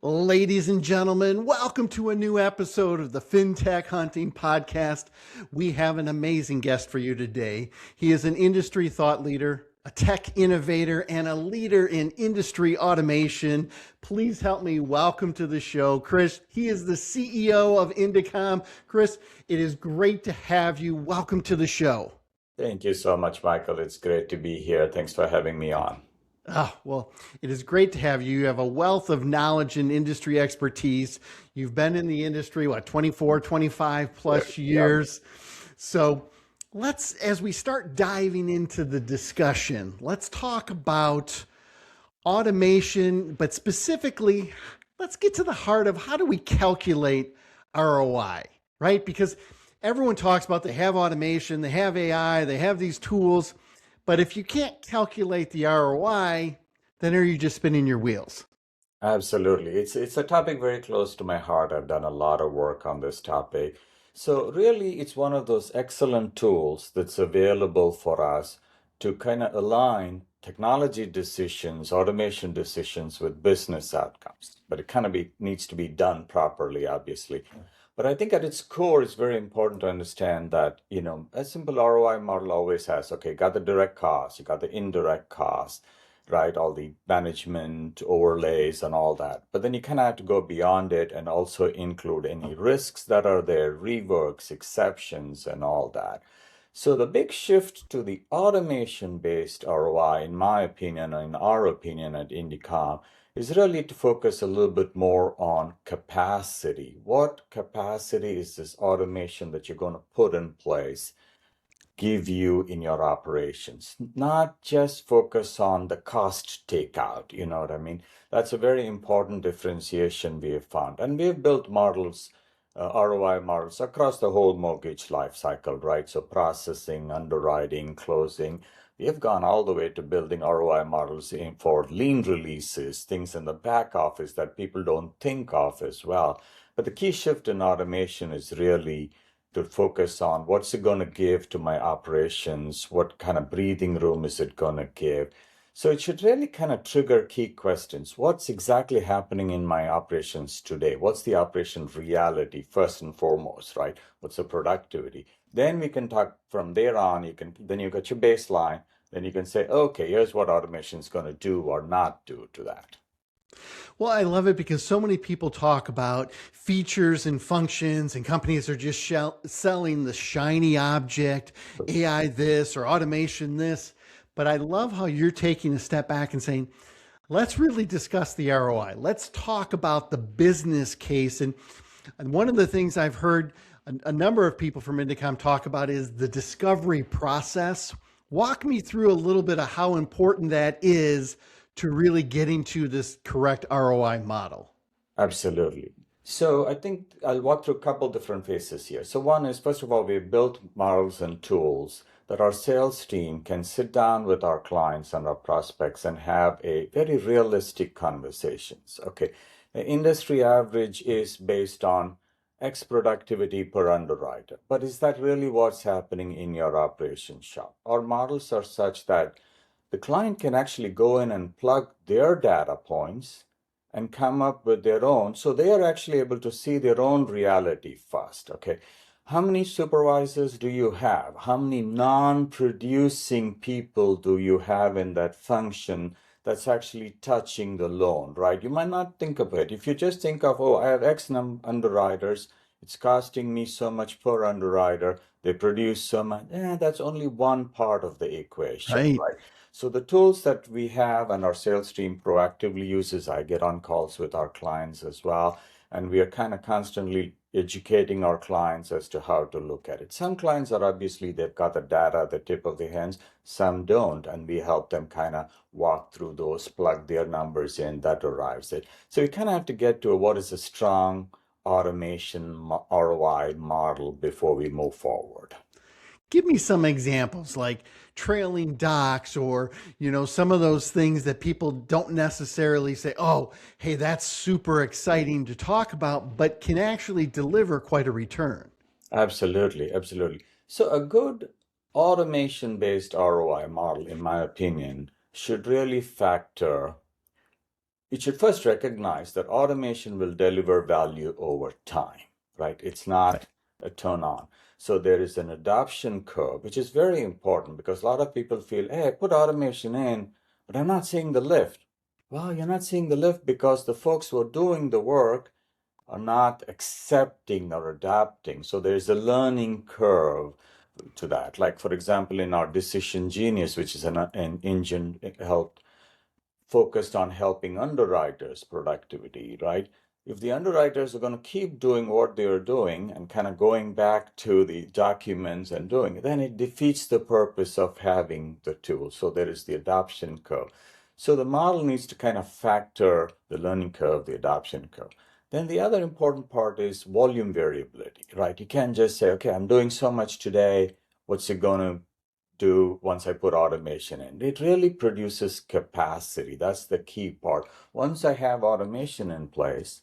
Ladies and gentlemen, welcome to a new episode of the FinTech Hunting Podcast. We have an amazing guest for you today. He is an industry thought leader, a tech innovator, and a leader in industry automation. Please help me welcome to the show, Krish. He is the CEO of Indecomm. Krish, it is great to have you. Welcome to the show. Thank you so much, Michael. It's great to be here. Thanks for having me on. Well, it is great to have you. You have a wealth of knowledge and industry expertise. You've been in the industry, 24, 25 plus years. So as we start diving into the discussion, let's talk about automation, but specifically, let's get to the heart of how do we calculate ROI, right? Because everyone talks about they have automation, they have AI, they have these tools. But if you can't calculate the ROI, then are you just spinning your wheels? Absolutely. It's a topic very close to my heart. I've done a lot of work on this topic. So really, it's one of those excellent tools that's available for us to kind of align technology decisions, automation decisions with business outcomes. But it kind of needs to be done properly, obviously. But I think at its core, it's very important to understand that, a simple ROI model always has, okay, got the direct cost, you got the indirect cost, right? All the management overlays and all that. But then you kind of have to go beyond it and also include any risks that are there, reworks, exceptions, and all that. So the big shift to the automation-based ROI, in my opinion, and in our opinion at Indecomm, is really to focus a little bit more on capacity. What capacity is this automation that you're going to put in place give you in your operations? Not just focus on the cost takeout, you know what I mean? That's a very important differentiation we have found. And we have built models, ROI models across the whole mortgage lifecycle, right? So processing, underwriting, closing. We have gone all the way to building ROI models for lien releases, things in the back office that people don't think of as well. But the key shift in automation is really to focus on what's it going to give to my operations, what kind of breathing room is it going to give. So it should really kind of trigger key questions. What's exactly happening in my operations today? What's the operation reality first and foremost, right? What's the productivity? Then we can talk from there on. Then you got your baseline. Then you can say, okay, here's what automation is going to do or not do to that. Well, I love it because so many people talk about features and functions, and companies are just selling the shiny object, AI this or automation this. But I love how you're taking a step back and saying, let's really discuss the ROI. Let's talk about the business case. And one of the things I've heard a number of people from Indecomm talk about is the discovery process. Walk me through a little bit of how important that is to really getting to this correct ROI model. Absolutely. So I think I'll walk through a couple different phases here. So one is, first of all, we've built models and tools that our sales team can sit down with our clients and our prospects and have a very realistic conversations. Okay, the industry average is based on X productivity per underwriter. But is that really what's happening in your operations shop? Our models are such that the client can actually go in and plug their data points and come up with their own. So they are actually able to see their own reality first. Okay. How many supervisors do you have? How many non-producing people do you have in that function that's actually touching the loan, right? You might not think of it. If you just think of, oh, I have X number underwriters, it's costing me so much per underwriter, they produce so much, that's only one part of the equation, right? So the tools that we have and our sales team proactively uses, I get on calls with our clients as well, and we are kind of constantly educating our clients as to how to look at it. Some clients are obviously, they've got the data at the tip of their hands, some don't, and we help them kind of walk through those, plug their numbers in, that arrives it. So we kind of have to get to what is a strong automation ROI model before we move forward. Give me some examples like trailing docs or, some of those things that people don't necessarily say, oh, hey, that's super exciting to talk about, but can actually deliver quite a return. Absolutely, absolutely. So a good automation-based ROI model, in my opinion, should really factor it should first recognize that automation will deliver value over time, right? It's not a turn on. So there is an adoption curve, which is very important because a lot of people feel, hey, I put automation in, but I'm not seeing the lift. Well, you're not seeing the lift because the folks who are doing the work are not accepting or adapting. So there's a learning curve to that. Like, for example, in our Decision Genius, which is an engine help focused on helping underwriters productivity, right? If the underwriters are going to keep doing what they're doing and kind of going back to the documents and doing it, then it defeats the purpose of having the tool. So there is the adoption curve. So the model needs to kind of factor the learning curve, the adoption curve. Then the other important part is volume variability, right? You can't just say, okay, I'm doing so much today. What's it going to do once I put automation in? It really produces capacity. That's the key part. Once I have automation in place,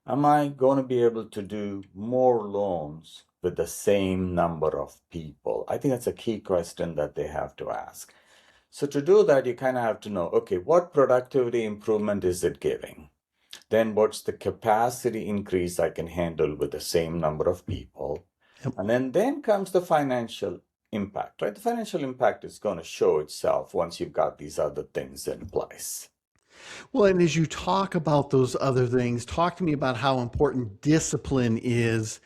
am I going to be able to do more loans with the same number of people? I think that's a key question that they have to ask. So to do that, you kind of have to know, okay, what productivity improvement is it giving? Then what's the capacity increase I can handle with the same number of people? Yep. And then comes the financial impact, right? The financial impact is going to show itself once you've got these other things in place. Well, and as you talk about those other things, talk to me about how important discipline is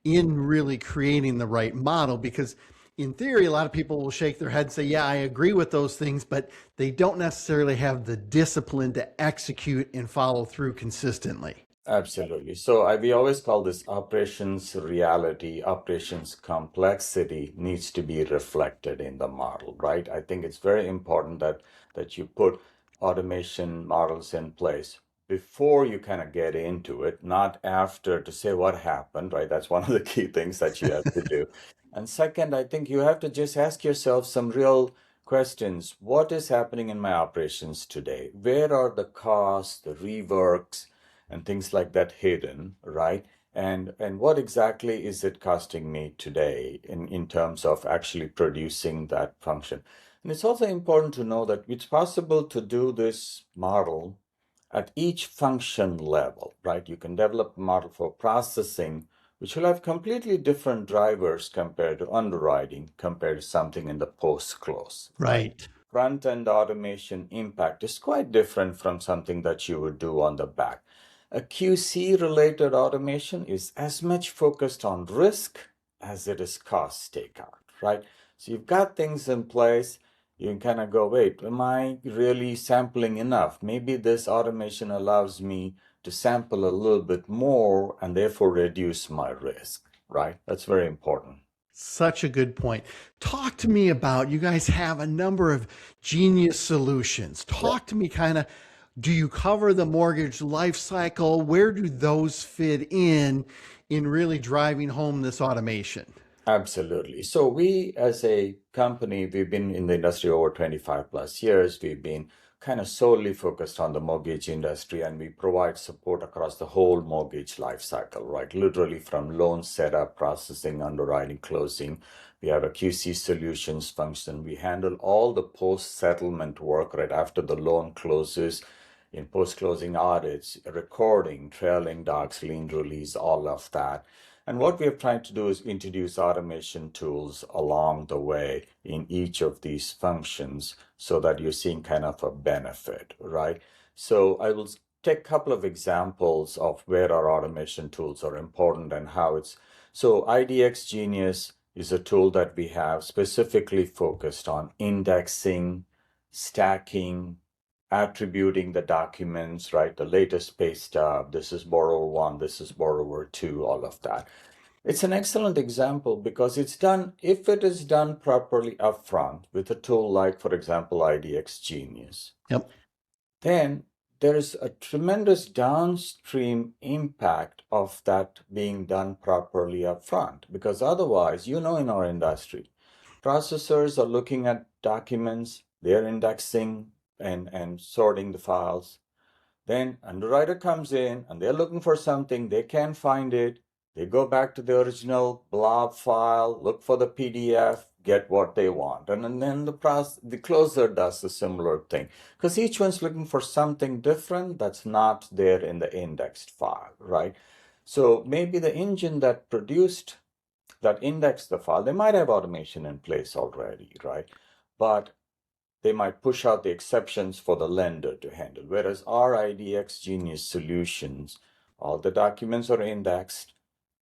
in really creating the right model, because in theory, a lot of people will shake their head and say, yeah, I agree with those things, but they don't necessarily have the discipline to execute and follow through consistently. Absolutely. So we always call this operations reality, operations complexity needs to be reflected in the model, right? I think it's very important that you put automation models in place before you kind of get into it, not after, to say what happened, right? That's one of the key things that you have to do. And second, I think you have to just ask yourself some real questions. What is happening in my operations today? Where are the costs, the reworks, and things like that hidden, right? And what exactly is it costing me today in terms of actually producing that function? And it's also important to know that it's possible to do this model at each function level, right? You can develop a model for processing, which will have completely different drivers compared to underwriting, compared to something in the post-close, Right. Front-end automation impact is quite different from something that you would do on the back. A QC-related automation is as much focused on risk as it is cost takeout, right? So you've got things in place. You can kind of go, wait, am I really sampling enough? Maybe this automation allows me to sample a little bit more and therefore reduce my risk, right? That's very important. Such a good point. Talk to me about, you guys have a number of genius solutions. Talk to me kind of, do you cover the mortgage life cycle? Where do those fit in really driving home this automation? Absolutely. So we as a company, we've been in the industry over 25 plus years. We've been kind of solely focused on the mortgage industry, and we provide support across the whole mortgage life cycle, right? Literally from loan setup, processing, underwriting, closing. We have a QC solutions function. We handle all the post-settlement work right after the loan closes, in post-closing audits, recording, trailing docs, lien release, all of that. And what we have tried to do is introduce automation tools along the way in each of these functions so that you're seeing kind of a benefit, right? So I will take a couple of examples of where our automation tools are important and how it's. So IDX Genius is a tool that we have specifically focused on indexing, stacking, attributing the documents, right? The latest pay stub, this is borrower one, this is borrower two, all of that. It's an excellent example because it's done, if it is done properly upfront with a tool like, for example, IDX Genius, Yep. then there is a tremendous downstream impact of that being done properly upfront. Because otherwise, in our industry, processors are looking at documents, they're indexing and sorting the files. Then underwriter comes in and they're looking for something, they can't find it. They go back to the original blob file, look for the PDF, get what they want. And then the closer does a similar thing because each one's looking for something different that's not there in the indexed file, right? So maybe the engine that indexed the file, they might have automation in place already, right? But they might push out the exceptions for the lender to handle. Whereas our IDX Genius solutions, all the documents are indexed,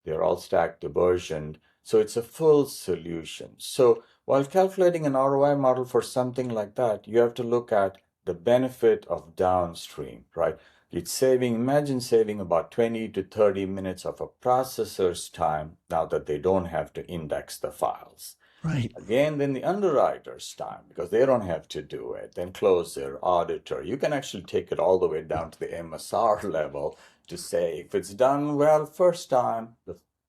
they're all stacked, versioned, so it's a full solution. So while calculating an ROI model for something like that, you have to look at the benefit of downstream, right? Imagine saving about 20 to 30 minutes of a processor's time now that they don't have to index the files. Right. Again, then the underwriter's time, because they don't have to do it. Then closer, auditor. You can actually take it all the way down to the MSR level to say if it's done well first time,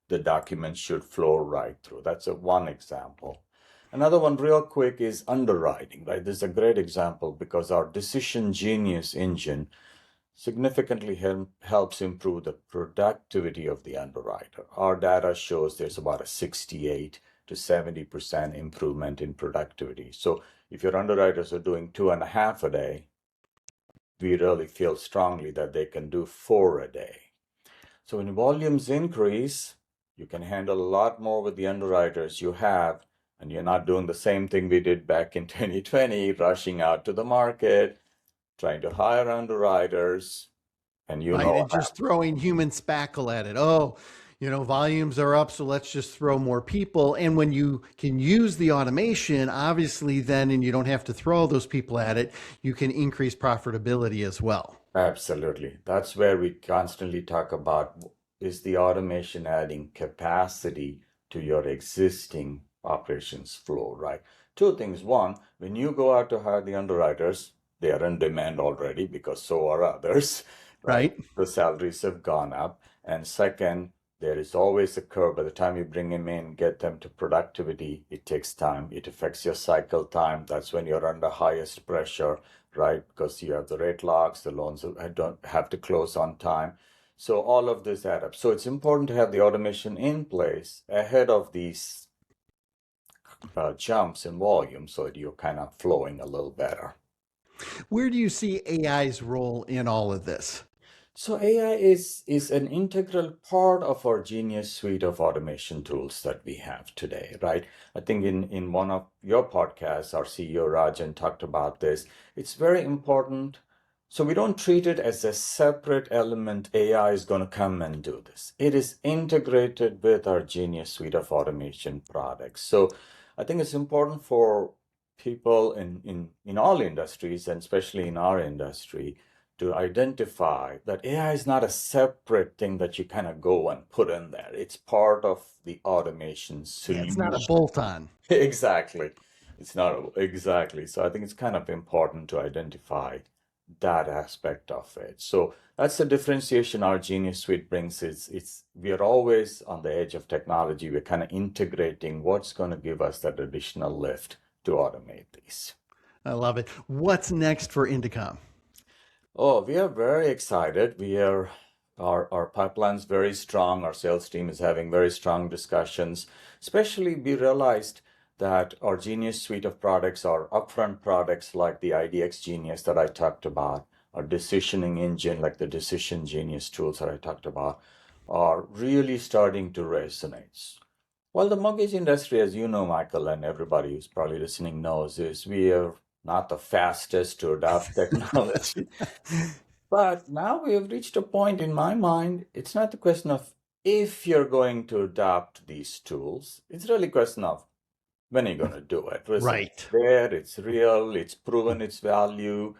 the document should flow right through. That's one example. Another one real quick is underwriting, right? This is a great example because our Decision Genius engine significantly helps improve the productivity of the underwriter. Our data shows there's about a 68 to 70% improvement in productivity. So if your underwriters are doing 2.5 a day, we really feel strongly that they can do 4 a day. So when volumes increase, you can handle a lot more with the underwriters you have, and you're not doing the same thing we did back in 2020, rushing out to the market, trying to hire underwriters, and Right. And just throwing human spackle at it. Oh, volumes are up, so let's just throw more people. And when you can use the automation, obviously, then, and you don't have to throw those people at it, you can increase profitability as well. Absolutely. That's where we constantly talk about, is the automation adding capacity to your existing operations flow, right? Two things. One, when you go out to hire the underwriters, they are in demand already because so are others, right? The salaries have gone up. And second, there is always a curve. By the time you bring them in, get them to productivity, it takes time. It affects your cycle time. That's when you're under highest pressure, right? Because you have the rate locks, the loans don't have to close on time. So all of this add up. So it's important to have the automation in place ahead of these jumps in volume so that you're kind of flowing a little better. Where do you see AI's role in all of this? So AI is an integral part of our Genius suite of automation tools that we have today, right? I think in one of your podcasts, our CEO Rajan talked about this. It's very important. So we don't treat it as a separate element. AI is going to come and do this. It is integrated with our Genius suite of automation products. So I think it's important for people in all industries, and especially in our industry, to identify that AI is not a separate thing that you kind of go and put in there. It's part of the automation solution. Yeah, it's not a bolt-on. Exactly. It's not exactly. So I think it's kind of important to identify that aspect of it. So that's the differentiation our Genius Suite brings. We are always on the edge of technology. We're kind of integrating what's going to give us that additional lift to automate these. I love it. What's next for Indecomm? Oh, we are very excited. Our pipeline's very strong. Our sales team is having very strong discussions. Especially, we realized that our Genius suite of products, our upfront products like the IDX Genius that I talked about, our decisioning engine like the Decision Genius tools that I talked about, are really starting to resonate. Well, the mortgage industry, as you know, Michael, and everybody who's probably listening knows, is we are not the fastest to adopt technology. But now we have reached a point in my mind, it's not the question of if you're going to adopt these tools, it's really a question of when are you going to do it? Right. It's there, it's real, it's proven its value,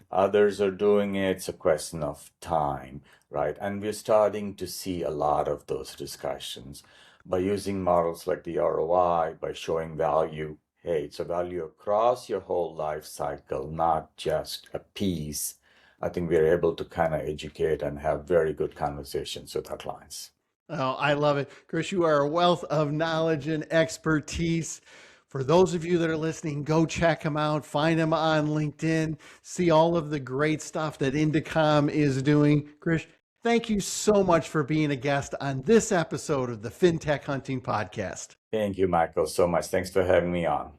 others are doing it, it's a question of time, right? And we're starting to see a lot of those discussions by using models like the ROI, by showing value. Hey, it's a value across your whole life cycle, not just a piece. I think we're able to kind of educate and have very good conversations with our clients. Oh, I love it. Krish, you are a wealth of knowledge and expertise. For those of you that are listening, go check him out, find him on LinkedIn, see all of the great stuff that Indecomm is doing. Krish, Thank you so much for being a guest on this episode of the FinTech Hunting Podcast. Thank you, Michael, so much. Thanks for having me on.